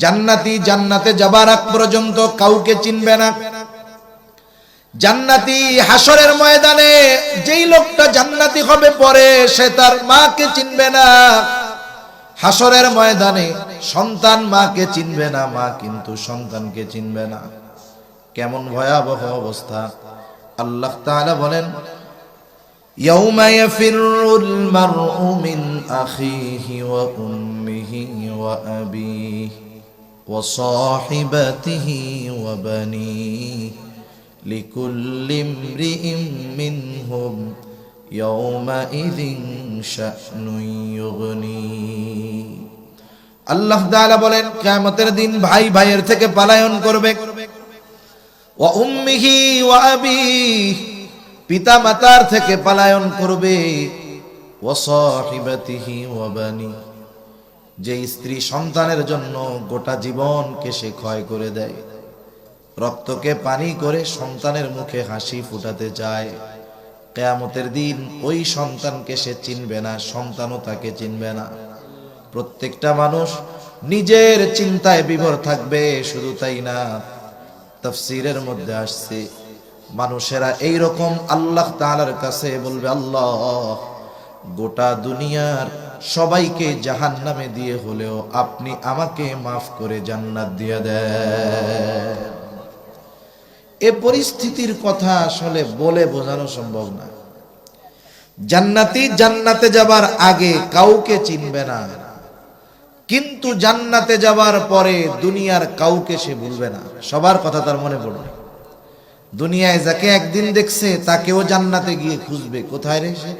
জান্নাতি জান্নাতে যাবার আগ পর্যন্ত কাউকে চিনবে না। জান্নাতি হাসরের ময়দানে যেই লোকটা জান্নাতি হবে পরে সে তার মাকে চিনবে না। হাসরের ময়দানে সন্তান মাকে চিনবে না, মা কিন্তু সন্তানকে চিনবে না। কেমন ভয়াবহ অবস্থা! আল্লাহ তাআলা বলেন, ইয়াউমা ইয়াফিরুল মারউ মিন আখিহি ওয়া উম্মিহি ওয়া আবিহি ওয়া সাহিবাতিহি ওয়া বানিহি লিকুল্লি ইমরিইম মিনহুম ইয়াউমাইযিন শা'নুন ইউগনি। আল্লাহ তাআলা বলেন, কিয়ামতের দিন ভাই ভাইয়ের থেকে পলায়ন করবে। ওয়া উম্মিহি ওয়া আবিহি, পিতা মাতার থেকে পলায়ন করবে। ওয়া সাহিবাতিহি ওয়া বানি, যে স্ত্রী সন্তানের জন্য গোটা জীবনকে সে ক্ষয় করে দেয়, রক্তকে পানি করে সন্তানের মুখে হাসি ফুটাতে চায়, কিয়ামতের দিন ওই সন্তানকে সে চিনবে না, সন্তানও তাকে চিনবে না। প্রত্যেকটা মানুষ নিজের চিন্তায় বিভোর থাকবে। শুধু তাই না, তাফসীরের মধ্যে আসছে মানুষেরা এইরকম আল্লাহ তাআলার কাছে বলবে, আল্লাহ, গোটা দুনিয়ার সবাইকে জাহান্নামে দিয়ে হলেও আপনি আমাকে মাফ করে জান্নাত দিয়ে দেন। এ পরিস্থিতির কথা আসলে বলে বোঝানো সম্ভব না। জান্নাতি জান্নাতে যাবার আগে কাউকে চিনবে না, কিন্তু জান্নাতে যাবার পরে দুনিয়ার কাউকে সে ভুলবে না। সবার কথা তার মনে পড়বে। দুনিয়ায় যাকে একদিন দেখছে তাকেও জান্নাতে গিয়ে খুঁজবে, কোথায় রে সে।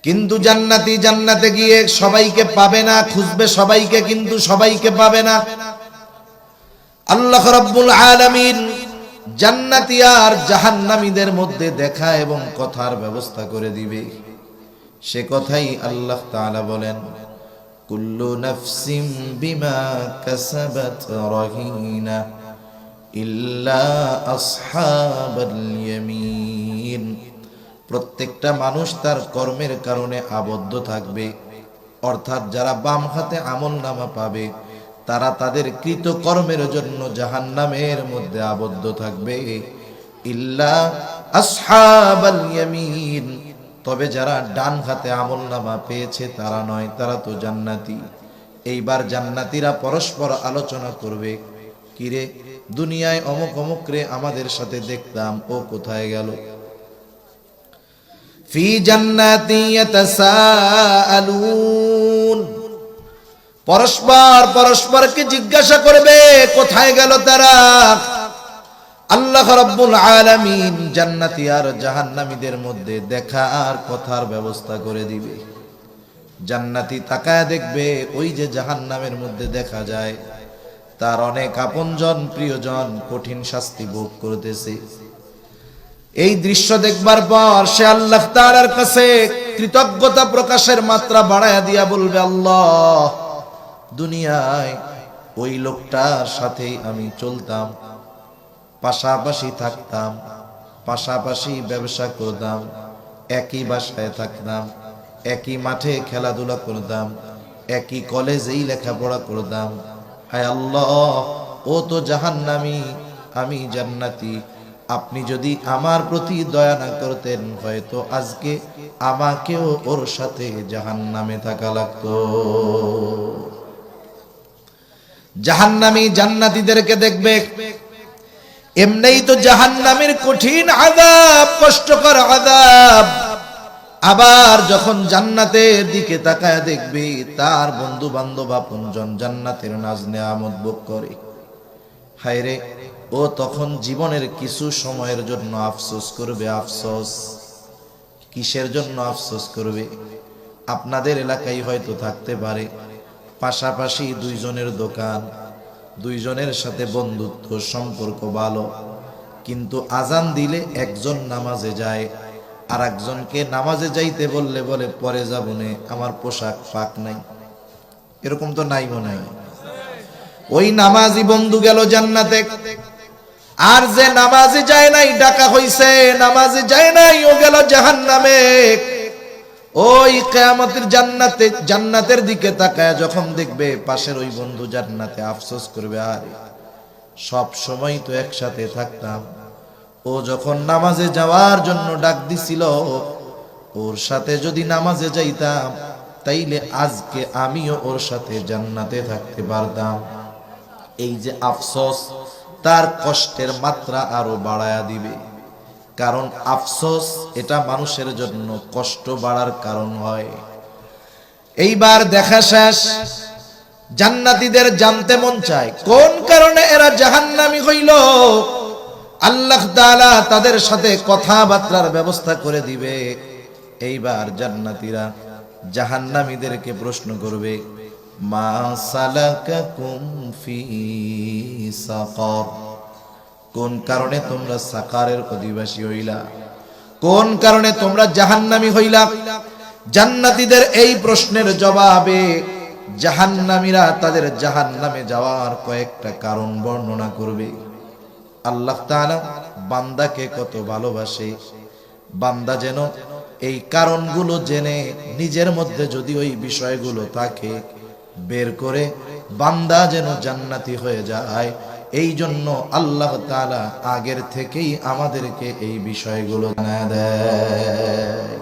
কিন্তু জান্নাতি জান্নাতে গিয়ে সবাইকে পাবে না, খুঁজবে সবাইকে কিন্তু সবাইকে পাবে না। আল্লাহ রাব্বুল আলামিন জান্নাতি আর জাহান্নামীদের মধ্যে দেখা এবং কথার ব্যবস্থা করে দিবে। সে কথাই আল্লাহ তাআলা বলেন, কুল্লু নাফসিম বিমা কাসাবাত রাহিনা ইল্লা আসহাবাল ইয়ামিন। প্রত্যেকটা মানুষ তার কর্মের কারণে আবদ্ধ থাকবে, অর্থাৎ যারা বাম হাতে আমলনামা পাবে তারা তাদের কৃত কর্মের জন্য জাহান্নামের মধ্যে আবদ্ধ থাকবে। ইল্লা আসহাবাল ইয়ামিন, তবে যারা ডান হাতে আমলনামা পেয়েছে তারা নয়, তারা তো জান্নাতি। এইবার জান্নাতীরা পরস্পর আলোচনা করবে, কিরে দুনিয়ায় অমুক অমুক রে আমাদের সাথে দেখতাম, ও কোথায় গেল? ফি জান্নাতি ইয়াতাসাআলুন, পরস্পর পরস্পরকে জিজ্ঞাসা করবে কোথায় গেল তারা। আল্লাহ রাব্বুল আলামিন জান্নাতি আর জাহান্নামীদের মধ্যে দেখা আর কথার ব্যবস্থা করে দিবে। জান্নাতি তাকায় দেখবে ওই যে জাহান্নামের মধ্যে দেখা যায় তার অনেক আপনজন প্রিয়জন কঠিন শাস্তি ভোগ করতেছে। এই দৃশ্য দেখবার পর সে আল্লাহ তাআলার কাছে কৃতজ্ঞতা প্রকাশের মাত্রা বাড়ায়া দিয়া বলবে, আল্লাহ, দুনিয়ায় ওই লোকটার সাথেই আমি চলতাম, পাশাপাশি থাকতাম, পাশাপাশি ব্যবসা করতাম, একই বাসায় থাকতাম, একই মাঠে খেলাধুলা করতাম, একই কলেজেই লেখাপড়া করতাম। হায় আল্লাহ, ও তো জাহান্নামী, আমি জান্নাতি। আপনি যদি আমার প্রতি দয়া না করতেন হয়তো আজকে আমাকেও ওর সাথে জাহান্নামে থাকা লাগতো। জাহান্নামী জান্নাতীদেরকে দেখবে, এমনিই তো জাহান্নামের কঠিন আযাব, কষ্টকর আযাব। আবার যখন জান্নাতের দিকে তাকায় দেখবে তার বন্ধু বান্ধব আপনজন জান্নাতের নাজ নেয়ামত ভোগ করে, হায় রে, ও তখন জীবনের কিছু সময়ের জন্য আফসোস করবে। আফসোস কিসের জন্য আফসোস করবে? আপনাদের এলাকায় হয়তো থাকতে পারে পাশাপাশি দুইজনের দোকান, দুইজনের সাথে বন্ধুত্ব সম্পর্ক ভালো, কিন্তু আজান দিলে একজন নামাজে যায়, আর একজনকে নামাজে যাইতে বললে বলে পরে যাব নে, আমার পোশাক পাক নাই। এরকম তো নাই মনে হয়। ওই নামাজি বন্ধু গেল জান্নাতে, আর যে নামাজে যায় নাই, ডাকা হইছে নামাজে যায় নাই, ও গেল জাহান্নামে। ওই কিয়ামতের জান্নাতের দিকে তাকায় যখন দেখবে পাশের ওই বন্ধু জান্নাতে, আফসোস করবে, আরে সব সময় তো একসাথে থাকতাম, ও যখন নামাজে যাওয়ার জন্য ডাক দিছিল, ওর সাথে যদি নামাজে যাইতাম তাইলে আজকে আমিও ওর সাথে জান্নাতে থাকতে পারতাম। এই যে আফসোস, তার কষ্টের মাত্রা আরো বাড়ায়া দিবে। কারণ আফসোস এটা মানুষের জন্য কষ্ট বাড়ার কারণ হয়। এইবার দেখা শেষ, জান্নাতীদের জানতে মন চায় কোন কারণে এরা জাহান্নামী হইল। আল্লাহ তাআলা তাদের সাথে কথাবার্তার ব্যবস্থা করে দিবে। এইবার জান্নাতীরা জাহান্নামীদেরকে প্রশ্ন করবে, মা সালাকাকুম ফি সাকার, কোন কারণে তোমরা সাকারের অধিবাসী হইলা, কোন কারণে তোমরা জাহান্নামী হইলা। জান্নাতীদের এই প্রশ্নের জবাবে জাহান্নামীরা তাদের জাহান্নামে যাওয়ার কয়েকটা কারণ বর্ণনা করবে। আল্লাহ তাআলা বান্দাকে কত ভালোবাসে, বান্দা যেন এই কারণগুলো জেনে নিজের মধ্যে যদি ওই বিষয়গুলো থাকে বের করে বান্দা যেন জান্নাতি হয়ে যায়, এই জন্য আল্লাহ তাআলা আগের থেকেই আমাদেরকে এই বিষয়গুলো জানায় দেয়।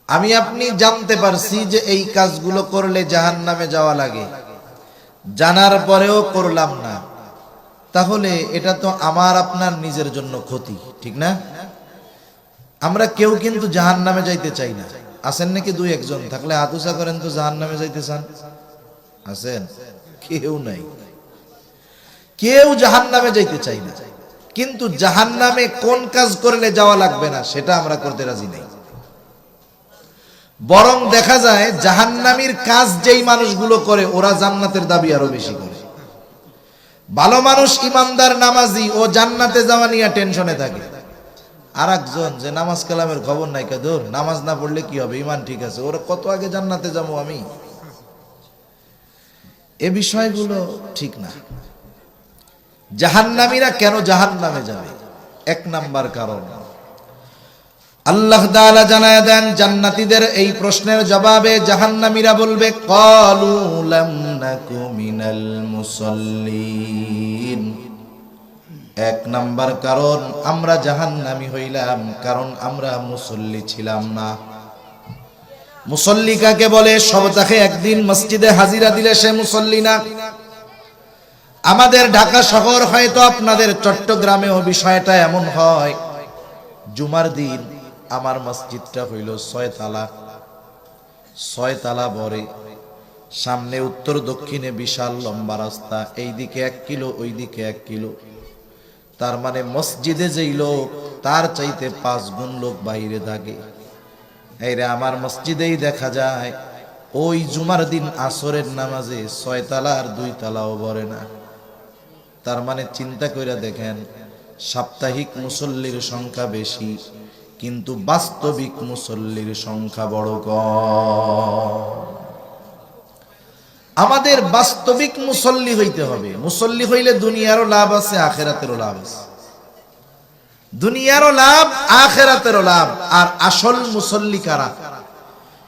আমি আপনি জানতে পারছি যে এই কাজগুলো করলে জাহান্নামে যাওয়া লাগে, জানার পরেও করলাম না, তাহলে এটা তো আমার আপনার নিজের জন্য ক্ষতি, ঠিক না? আমরা কেউ কিন্তু জাহান্নামে যাইতে চাই না। আছেন নাকি দুই একজন? থাকলে হাত উঁচা করেন তো, জাহান্নামে যাইতে চান? আছেন? কেউ নাই। কেউ জাহান্নামে যাইতে চাই না, কিন্তু জাহান্নামে কোন কাজ করলে যাওয়া লাগবে না সেটা আমরা করতে রাজি নাই। বরং দেখা যায় জাহান্নামীর কাজ যেই মানুষগুলো করে ওরা জান্নাতের দাবি আরো বেশি করে। ভালো মানুষ, ইমানদার, নামাজি, ও জান্নাতে যাওয়া নিয়ে টেনশনে থাকে। আর একজন যে নামাজ কালামের খবর নাই, কাদর নামাজ না পড়লে কি হবে, ইমান ঠিক আছে, ওরা কত আগে জান্নাতে যাবো আমি। এ বিষয়গুলো ঠিক না। জাহান্নামীরা কেন জাহান্নামে যাবে? এক নাম্বার কারণ আল্লাহ তাআলা জানায় দেন, জান্নাতীদের এই প্রশ্নের জবাবে জাহান্নামীরা বলবে, ক্বালু লাম নাকু মিনাল মুসাল্লিন। এক নাম্বার কারণ আমরা জাহান্নামী হইলাম কারণ আমরা মুসল্লি ছিলাম না। মুসল্লি কাকে বলে? সপ্তাহে একদিন মসজিদে হাজিরা দিলে সে মুসল্লি না। আমাদের ঢাকা শহর, হয়তো আপনাদের চট্টগ্রামেও বিষয়টা এমন হয়, জুমার দিন আমার মসজিদটা হইল 6 তালা, 6 তালা বড়, সামনে উত্তর দক্ষিণে বিশাল লম্বা রাস্তা, এইদিকে 1 কিলো ওইদিকে 1 কিলো। তার মানে মসজিদে যেই লোক তার চাইতে 5 গুণ লোক বাইরে থাকে। এইরে আমার মসজিদেই দেখা যায় ওই জুমার দিন আসরের নামাজে 6 তালা আর 2 তালাও ভরে না। তার মানে চিন্তা করে দেখেন, সাপ্তাহিক মুসল্লির সংখ্যা বেশি কিন্তু বাস্তবিক মুসল্লির সংখ্যা বড় কম। আমাদের বাস্তবিক মুসল্লি হইতে হবে। মুসল্লি হইলে দুনিয়ারও লাভ আছে, আখেরাতেরও লাভ আছে। দুনিয়ারও লাভ, আখেরাতেরও লাভ। আর আসল মুসল্লি কারা?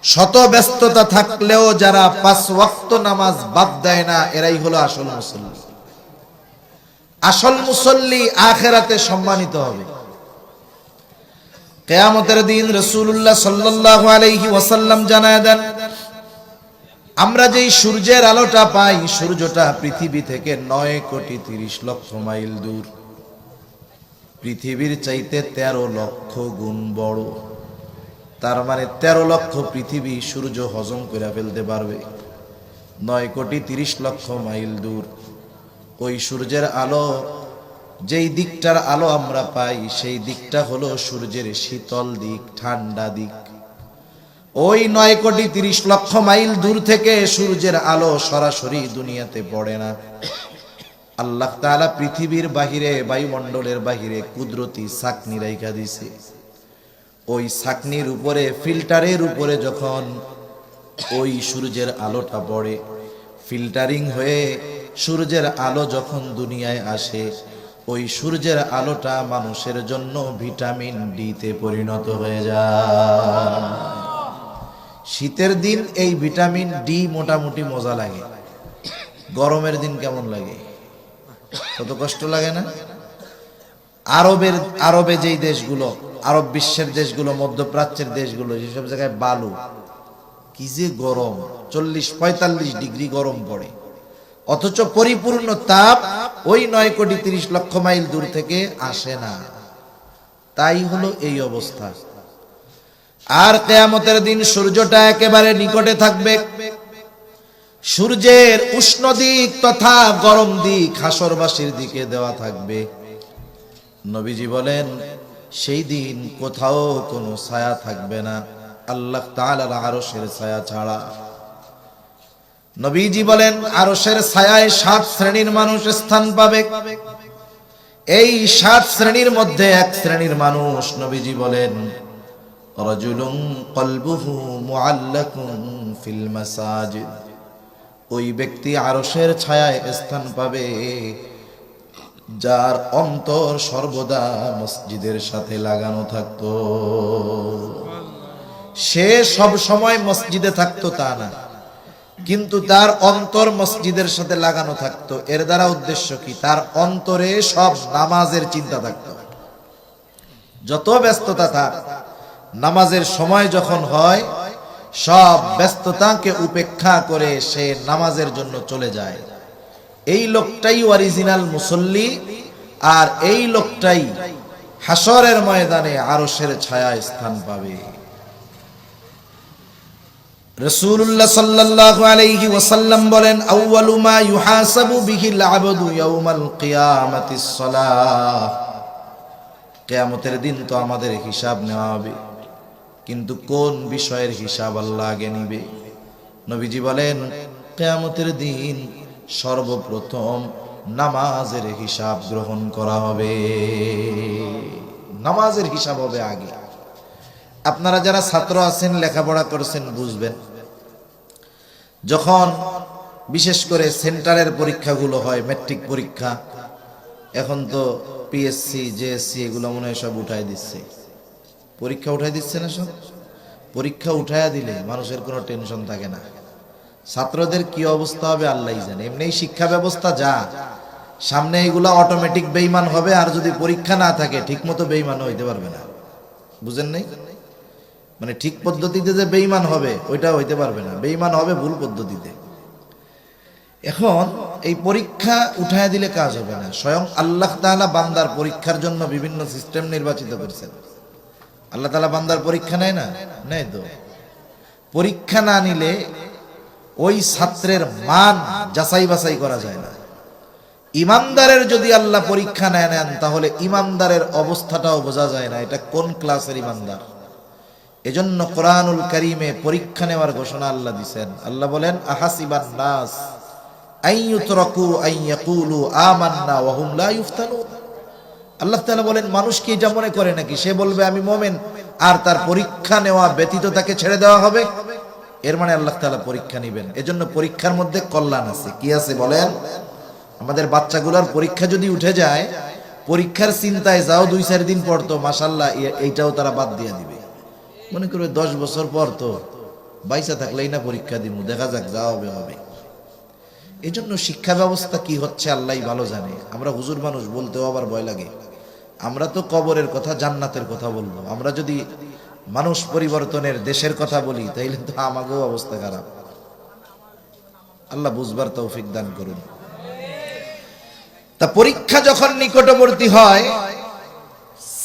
শত ব্যস্ততা থাকলেও যারা 5 ওয়াক্ত নামাজ বাদ দেয় না, এরাই হলো আসল মুসল্লি। আসল মুসল্লি আখেরাতে সম্মানিত হবে। কিয়ামতের দিন রাসূলুল্লাহ সাল্লাল্লাহু আলাইহি ওয়াসাল্লাম জানায় দেন, আমরা যেই সূর্যের আলোটা পাই, সূর্যটা পৃথিবী থেকে 9 কোটি 30 লক্ষ মাইল দূর। পৃথিবীর চাইতে 13 লক্ষ গুণ বড়। তার মানে 13 লক্ষ পৃথিবী সূর্য হজম করে ফেলতে পারবে। 9 কোটি 30 লক্ষ মাইল দূর। ওই সূর্যের আলো, যেই দিকটার আলো আমরা পাই, সেই দিকটা হলো সূর্যের শীতল দিক, ঠান্ডা দিক। ওই 9 কোটি 30 লক্ষ মাইল দূর থেকে সূর্যের আলো সরাসরি দুনিয়াতে পড়ে না। আল্লাহ তাআলা পৃথিবীর বাহিরে, বায়ুমণ্ডলের বাহিরে কুদরতি ছাকনি রাইখা দিছে। ওই ছাকনির উপরে, ফিল্টারের উপরে যখন ওই সূর্যের আলোটা পড়ে, ফিল্টারিং হয়ে সূর্যের আলো যখন দুনিয়ায় আসে, ওই সূর্যের আলোটা মানুষের জন্য ভিটামিন ডি তে পরিণত হয়ে যায়। শীতের দিন এই ভিটামিন ডি মোটামুটি মজা লাগে, গরমের দিন কেমন লাগে? কত কষ্ট লাগে না? আরবে যেই দেশগুলো, আরব বিশ্বের দেশগুলো, মধ্যপ্রাচ্যের দেশগুলো, যেসব জায়গায় বালু, কি যে গরম, 40-45 ডিগ্রি গরম পড়ে, অথচ পরিপূর্ণ তাপ ওই 9,30,00,000 মাইল দূর থেকে আসে না। তাই হলো এই অবস্থা। আর কিয়ামতের দিন সূর্যটা একেবারে নিকটে থাকবে। সূর্যের উষ্ণ দিক তথা গরম দিক হাসরবাসীর দিকে দেওয়া থাকবে। নবীজি বলেন সেই দিন কোথাও কোনো ছায়া থাকবে না আল্লাহ তাআলার আরশের ছায়া ছাড়া। নবীজি বলেন আরশের ছায়ায় 7 শ্রেণীর মানুষ স্থান পাবে। এই 7 শ্রেণীর মধ্যে এক শ্রেণীর মানুষ, নবীজি বলেন রাজুলুন কলবুহু মুআল্লাকুন ফিল মাসাজিদ। ওই ব্যক্তি আরশের ছায়ায় স্থান পাবে যার অন্তর সর্বদা মসজিদের সাথে লাগানো থাকতো। সে সব সময় মসজিদে থাকতো তা না, কিন্তু তার অন্তর মসজিদের সাথে লাগানো থাকতো। এর দ্বারা উদ্দেশ্য কি? তার অন্তরে সব নামাজের চিন্তা থাকতো। যত ব্যস্ততা থাক, নামাজের সময় যখন হয় সব ব্যস্ততাকে উপেক্ষা করে সে নামাজের জন্য চলে যায়। এই লোকটাই অরিজিনাল মুসল্লি, আর এই লোকটাই হাসরের ময়দানে আরশের ছায়ায় স্থান পাবে। রাসূলুল্লাহ সাল্লাল্লাহু আলাইহি ওয়াসাল্লাম বলেন আউয়ালু মা ইউহাসাবু বিহিল আবদু ইয়াউমাল কিয়ামাতিস সালাহ। কিয়ামতের দিন তো আমাদের হিসাব নেওয়া হবে, কিন্তু কোন বিষয়ের হিসাব আল্লাহ আগে নিবে? নবীজি বলেন কিয়ামতের দিন সর্বপ্রথম নামাজের হিসাব গ্রহণ করা হবে। নামাজের হিসাব হবে আগে। আপনারা যারা ছাত্র আছেন, লেখাপড়া করেছেন, বুঝবেন যখন বিশেষ করে সেন্টারের পরীক্ষাগুলো হয়, ম্যাট্রিক পরীক্ষা, এখন তো পিএসসি, জেএসসি এগুলো মনে হয় সব উঠাই দিচ্ছে। পরীক্ষা উঠাই দিচ্ছে না সব? পরীক্ষা উঠাইয়া দিলে মানুষের কোনো টেনশন থাকে না। ছাত্রদের কি অবস্থা হবে আল্লাহই জানে। এমনি শিক্ষা ব্যবস্থা যা, সামনে এগুলা অটোমেটিক বেঈমান হবে। আর যদি পরীক্ষা না থাকে ঠিক মতো বেঈমান হইতে পারবে না। বুঝেন নাই? মানে ঠিক পদ্ধতিতে যে বেঈমান হবে ওইটা হইতে পারবে না, বেঈমান হবে ভুল পদ্ধতিতে। এখন এই পরীক্ষা উঠাইয়া দিলে কাজ হবে না। স্বয়ং আল্লাহ তাআলা বান্দার পরীক্ষার জন্য বিভিন্ন সিস্টেম নির্বাচিত করেছেন। আল্লাহ তাআলা বান্দার পরীক্ষা নেয় না? নেয় তো। পরীক্ষা না নিলে ওই ছাত্রের মান যাচাই বাছাই করা যায় না। ইমানদারের যদি আল্লাহ পরীক্ষা নেন তাহলে ইমানদারের অবস্থাটাও বোঝা যায় না, এটা কোন ক্লাসের ইমানদার। এজন্য কোরআনুল কারীমে পরীক্ষা নেওয়ার ঘোষণা আল্লাহ দিবেন। আল্লাহ বলেন আহাসিবান নাস আইয়ুতরাকু আইয়াকুলু আমান্না ওয়া হুম লা ইফতানুন। আল্লাহ তাআলা বলেন মানুষ কি এটা মনে করে নাকি সে বলবে আমি মুমিন আর তার পরীক্ষা নেওয়া ব্যতীত তাকে ছেড়ে দেওয়া হবে? এর মানে আল্লাহ তাআলা পরীক্ষা নেবেন। এজন্য পরীক্ষার মধ্যে কল্যাণ আছে। কি আছে বলেন? আমাদের বাচ্চাগুলোর পরীক্ষা যদি উঠে যায়, পরীক্ষার চিন্তায় যাও 2-4 দিন পর তো মাশাআল্লাহ এইটাও তারা বাদ দিয়ে দিবে। মনে করবে 10 বছর পর তো বাইসা থাকলেই না পরীক্ষা দিব, দেখা যাক যা হবে হবে। এজন্য শিক্ষা ব্যবস্থা কি হচ্ছে আল্লাহই ভালো জানে। আমরা হুজুর মানুষ, বলতেও আবার ভয় লাগে। আমরা তো কবরের কথা, জান্নাতের কথা বলবো। আমরা যদি মানুষ পরিবর্তনের দেশের কথা বলি তাইলে তো আমাকেও অবস্থা খারাপ। আল্লাহ বুঝবার তৌফিক দান করুন। তা পরীক্ষা যখন নিকটবর্তী হয়,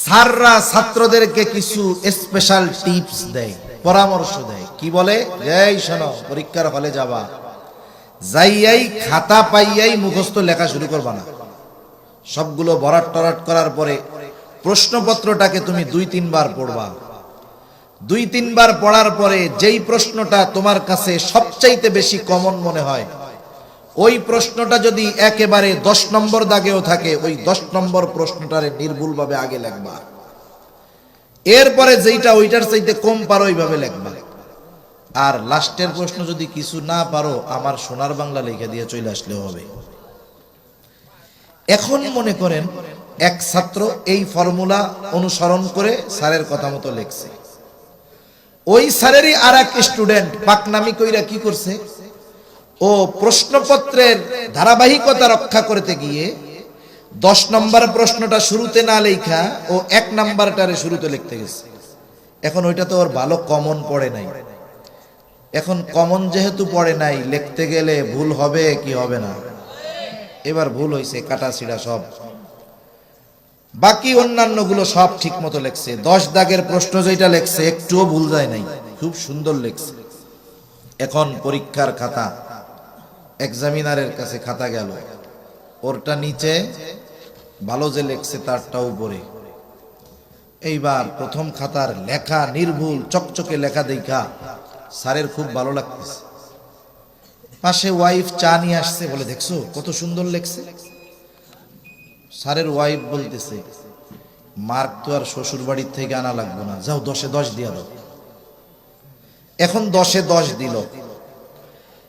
স্যাররা ছাত্রদেরকে কিছু স্পেশাল টিপস দেয়, পরামর্শ দেয়। কি বলে? এই শোনো, পরীক্ষার হলে যাবা, যাইয়াই খাতা পাইয়াই মুখস্থ লেখা শুরু করবা না। সবগুলো ভরাট টরাট করার পরে প্রশ্নপত্রটাকে তুমি 2-3 বার পড়বা। 2-3 বার পড়ার পরে যেই প্রশ্নটা তোমার কাছে সবচাইতে বেশি কমন মনে হয়, ওই প্রশ্নটা যদি একেবারে 10 নম্বর দাগেও থাকে, ওই 10 নম্বর প্রশ্নটারে নির্ভুলভাবে আগে লিখবা। এরপরে যেইটা ওইটার চাইতে কম পারো ওইভাবে লিখবা। আর লাস্টের প্রশ্ন যদি কিছু না পারো, আমার সোনার বাংলা লিখে দিয়ে চলে আসলেও হবে। এখন মনে করেন এক ছাত্র এই ফর্মুলা অনুসরণ করে স্যারের কথা মতো লিখছে। ওই স্যারেরই আর এক স্টুডেন্ট পাকনামি কইরা কি করছে, ও প্রশ্নপত্রের ধারাবাহিকতা রক্ষা করতে গিয়ে 10 নম্বর প্রশ্নটা শুরুতে না লেখা ও 1 নাম্বারটারে শুরুতে লিখতে গেছে। এখন ওইটা তো ওর ভালো কমন পড়ে নাই। এখন কমন যেহেতু পড়ে নাই, লিখতে গেলে ভুল হবে কি হবে না? এবার ভুল হয়েছে, কাটা ছিড়া সব। বাকি অন্যান্য গুলো সব ঠিক মতো লেখছে। 10 দাগের প্রশ্ন যেটা লেখছে একটুও ভুল যায় নাই, খুব সুন্দর লেখছে। এখন পরীক্ষার খাতা, এক্সামিনারের কাছে খাতা গেল, ওরটা নিচে, ভালো যে লেখছে তারটা উপরে। এইবার প্রথম খাতার লেখা নির্ভুল চকচকে লেখা দেখা স্যারের খুব ভালো লাগতেছে। পাশে ওয়াইফ চা নিয়ে আসছে, বলে দেখছো কত সুন্দর লেখছে। স্যারের ওয়াইফ বলতেছে, মার্ক তো আর শ্বশুর বাড়ির থেকে আনা লাগবে না, যাও 10-এ 10 দিয়া দাও। এখন 10-এ 10 দিল।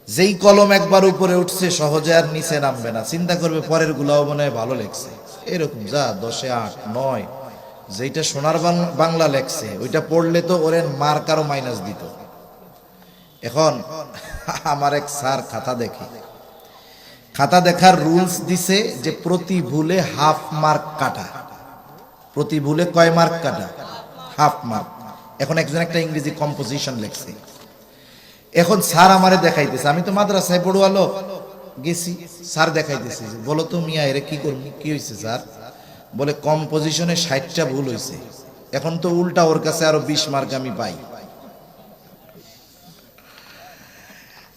যেই কলম একবার উপরে উঠছে সহজে আর নিচে নামবে না, চিন্তা করবে পরের গুলাও মনে হয় ভালো লেখছে, এরকম যা 10-এ 8, 9। যেইটা সোনার বাংলা লেখছে ওইটা পড়লে তো ওরে মার্ক আরো মাইনাস দিত। এখন আমার এক স্যার খাতা দেখে, খাতা দেখার রুলস দিছে যে প্রতি ভুলে হাফ মার্ক কাটা। প্রতি ভুলে কয় মার্ক কাটা? Half mark. এখন একজন একটা ইংরেজি কম্পোজিশন লেখছে। এখন স্যার আমারে দেখাইতেছে, আমি তো মাদ্রাসায় পড়ুয়ালো গেছি, স্যার দেখাইতেছে, বলো তো মিয়া এরে কি করবো, কি হয়েছে স্যার? বলে কম্পোজিশনে 60টা ভুল হয়েছে। এখন তো উল্টা ওর কাছে আরো 20 মার্ক আমি পাই।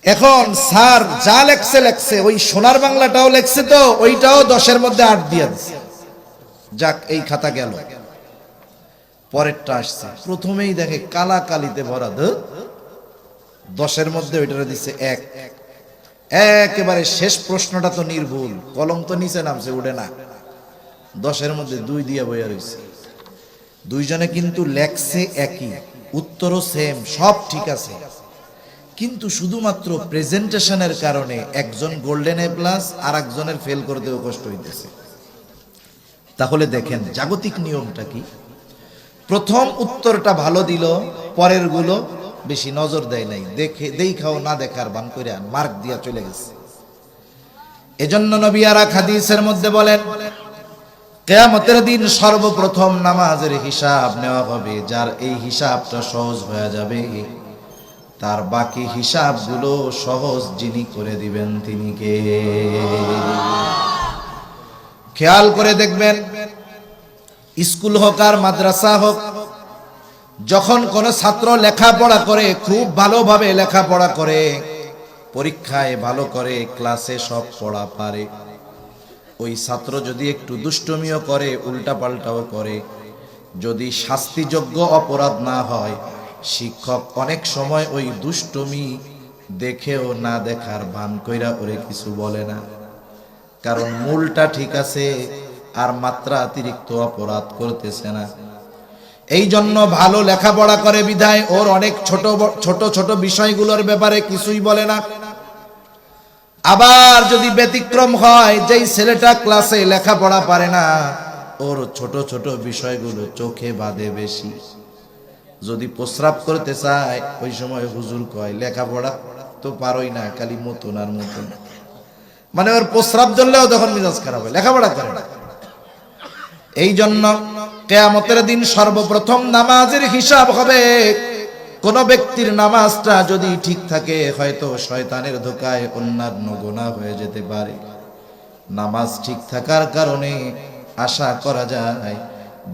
এখন স্যার যা লেখছে লেখছে, ওই সোনার বাংলাটাও লেখছে, তো ওইটাও 10-এর মধ্যে 8 দিয়ে দিচ্ছে। যাক, এই খাতা গেল। পরেরটা আসছে, প্রথমেই দেখে কালা কালিতে ভরা, 10-এর মধ্যে ওইটা দিচ্ছে 1। একেবারে শেষ প্রশ্নটা তো নির্ভুল, কলম তো নিচে নামছে, উঠে না। 10-এর মধ্যে 2 দিয়ে বইয়া রয়েছে। দুইজনে কিন্তু লেখছে একই, উত্তরও সেম, সব ঠিক আছে, কিন্তু শুধুমাত্র প্রেজেন্টেশনের কারণে একজন গোল্ডেন এ প্লাস আর একজনের ফেল করতেও কষ্ট হইতেছে। তাহলে দেখেন জাগতিক নিয়মটা কি? প্রথম উত্তরটা ভালো দিল, পরের গুলো বেশি নজর দেয় নাই, দেখে দেখাও না দেখার বান করে মার্ক দিয়া চলে গেছে। এজন্য নবী আর হাদিসের মধ্যে বলেন, কিয়ামতের দিন সর্বপ্রথম নামাজের হিসাব নেওয়া হবে। যার এই হিসাবটা সহজ হয়ে যাবে, তার বাকি হিসাবগুলো সহজ যিনি করে দিবেন তিনি কে? খেয়াল করে দেখবেন, স্কুল হোক আর মাদ্রাসা হোক, যখন কোন ছাত্র লেখাপড়া করে, খুব ভালোভাবে লেখাপড়া করে, পরীক্ষায় ভালো করে, ক্লাসে সব পড়া পারে, ওই ছাত্র যদি একটু দুষ্টমিও করে, উল্টা পাল্টাও করে, যদি শাস্তিযোগ্য অপরাধ না হয়, শিক্ষক অনেক সময় ওই দুষ্টমি দেখেও না দেখার ভান কইরা ওরে কিছু বলে না, কারণ মূলটা ঠিক আছে আর মাত্রা অতিরিক্ত অপরাধ করতেছে না। এই জন্য ভালো লেখাপড়া করে বিধায় ওর অনেক ছোট ছোট ছোট বিষয়গুলোর ব্যাপারে কিছুই বলে না। আবার যদি ব্যতিক্রম হয়, যেই ছেলেটা ক্লাসে লেখাপড়া পারে না, ওর ছোট ছোট বিষয়গুলো চোখে বাঁধে বেশি। যদি প্রস্রাব করতে চায়, ওই সময় হুজুর কয় লেখাপড়া তো পারোই না, খালি মতন আর মতন, মানে ওর প্রস্রাব ধরলেও তখন মেজাজ খারাপ হয়, লেখাপড়া করে না। এই জন্য কিয়ামতের দিন সর্বপ্রথম নামাজের হিসাব হবে। কোন ব্যক্তির নামাজটা যদি ঠিক থাকে, হয়তো শয়তানের ধোকায় অন্যান্য গুনাহ হয়ে যেতে পারে। নামাজ ঠিক থাকার কারণে আশা করা যায়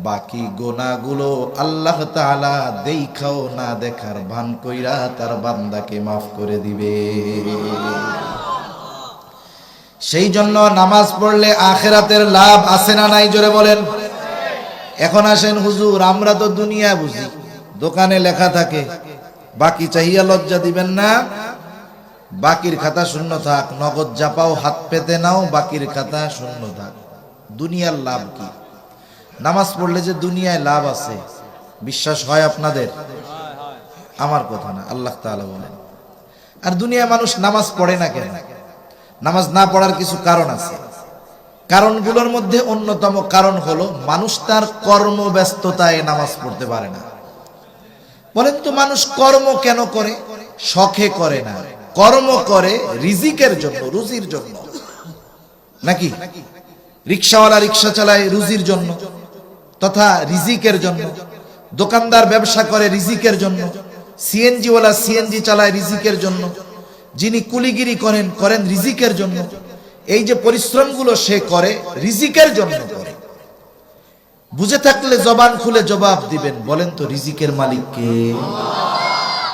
বাকি গুনাহগুলো আল্লাহ তাআলা দেখাও না দেখার ভান কইরা তার বান্দাকে মাফ করে দিবে। সেই জন্য নামাজ পড়লে আখিরাতের লাভ আছে না নাই, জোরে বলেন। এখন আসেন হুজুর, আমরা তো দুনিয়া বুঝি, দোকানে লেখা থাকে বাকি চাহিয়া লজ্জা দিবেন না, বাকির খাতা শূন্য থাক, নগদ জাপাও হাত পেতে নাও, বাকির খাতা শূন্য থাক। দুনিয়ার লাভ কি? নামাজ পড়লে যে দুনিয়ায় লাভ আছে, বিশ্বাস হয় আপনাদের? আমার কথা না, আল্লাহ তাআলা বলেন। আর দুনিয়া মানুষ নামাজ পড়ে না কেন? নামাজ না পড়ার কিছু কারণ আছে। কারণগুলোর মধ্যে অন্যতম কারণ হলো মানুষ তার কর্মব্যস্ততায় নামাজ পড়তে পারে না। বলেন তো মানুষ কর্ম কেন করে? শখে করে না, কর্ম করে রিজিকের জন্য, রুজির জন্য। নাকি রিকশাওয়ালা রিকশা চালায় রুজির জন্য তথা রিজিকের জন্য, দোকানদার ব্যবসা করে রিজিকের জন্য, সিএনজি ওয়ালা সিএনজি চালায় রিজিকের জন্য, যিনি কুলিগিরি করেন রিজিকের জন্য। এই যে পরিশ্রমগুলো সে করে রিজিকের জন্য করে। বুঝে থাকলে জবান খুলে জবাব দিবেন, বলেন তো রিজিকের মালিক কে?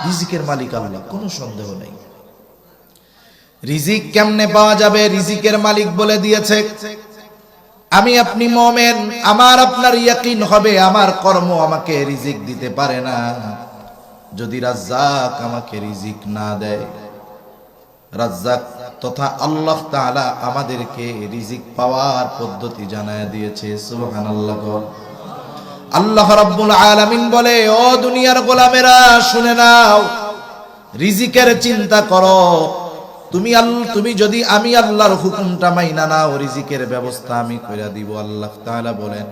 রিজিকের মালিক আল্লাহ, কোনো সন্দেহ নেই। রিজিক কেমনে পাওয়া যাবে? রিজিকের মালিক বলে দিয়েছে। আমি আপনি মুমিন, আমার আপনার ইয়াকিন হবে আমার কর্ম আমাকে রিজিক দিতে পারে না যদি রাজ্জাক আমাকে রিজিক না দেয়। রাজ্জাক তথা আল্লাহ তাআলা আমাদেরকে রিজিক পাওয়ার পদ্ধতি জানায় দিয়েছে। সুবহানাল্লাহ। আল্লাহ রাব্বুল আলামিন বলে, ও দুনিয়ার গোলামেরা শুনে নাও, রিজিকের চিন্তা করো। তুমি যদি আমি আল্লাহর হুকুমটা মাইনা নাও, রিজিকের ব্যবস্থা আমি কইরা দিব। আল্লাহ তাআলা বলেন,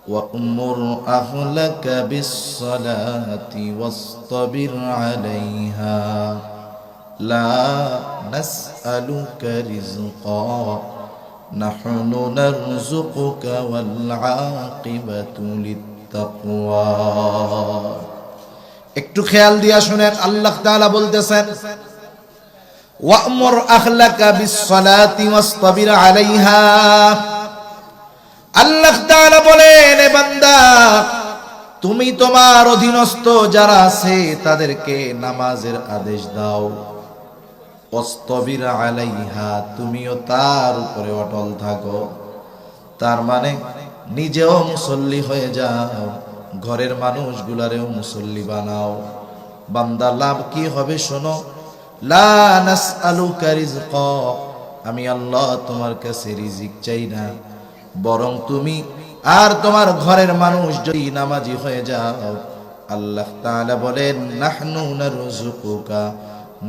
ওয়া উমুর আহলাকা বিস-সালাতি ওয়াসতাবির আলাইহা লা নাসআলুকা রিজকা নাহনু নারযুকুকা ওয়াল আকিবাতু লিত-তাকওয়া। একটু খেয়াল দিয়া শুনেন, আল্লাহ তাআলা বলতেছেন, ওয়া'মুর আহলাকা বিস-সালাতি ওয়াসতাবির আলাইহা। আল্লাহ তাআলা বলেন, এ বান্দা, তুমি তোমার অধীনস্থ যারা আছে তাদেরকে নামাজের আদেশ দাও। ওয়াসতাবির আলাইহা, তুমিও তার উপরে অটল থাকো। তার মানে নিজেও মুসল্লি হয়ে যাও, ঘরের মানুষগুলারেও মুসল্লি বানাও। বান্দা লাভ কি হবে শোনো, লা নাসআলুকা রিজকা, আমি আল্লাহ তোমার কাছে রিজিক চাই না, বরং তুমি আর তোমার ঘরের মানুষ যদি নামাজি হয়ে যাও, আল্লাহ তাআলা বলেন, নাহনু নারযুকুকা,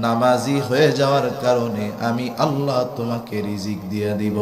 নামাজি হয়ে যাওয়ার কারণে আমি আল্লাহ তোমাকে রিজিক দিয়ে দিব।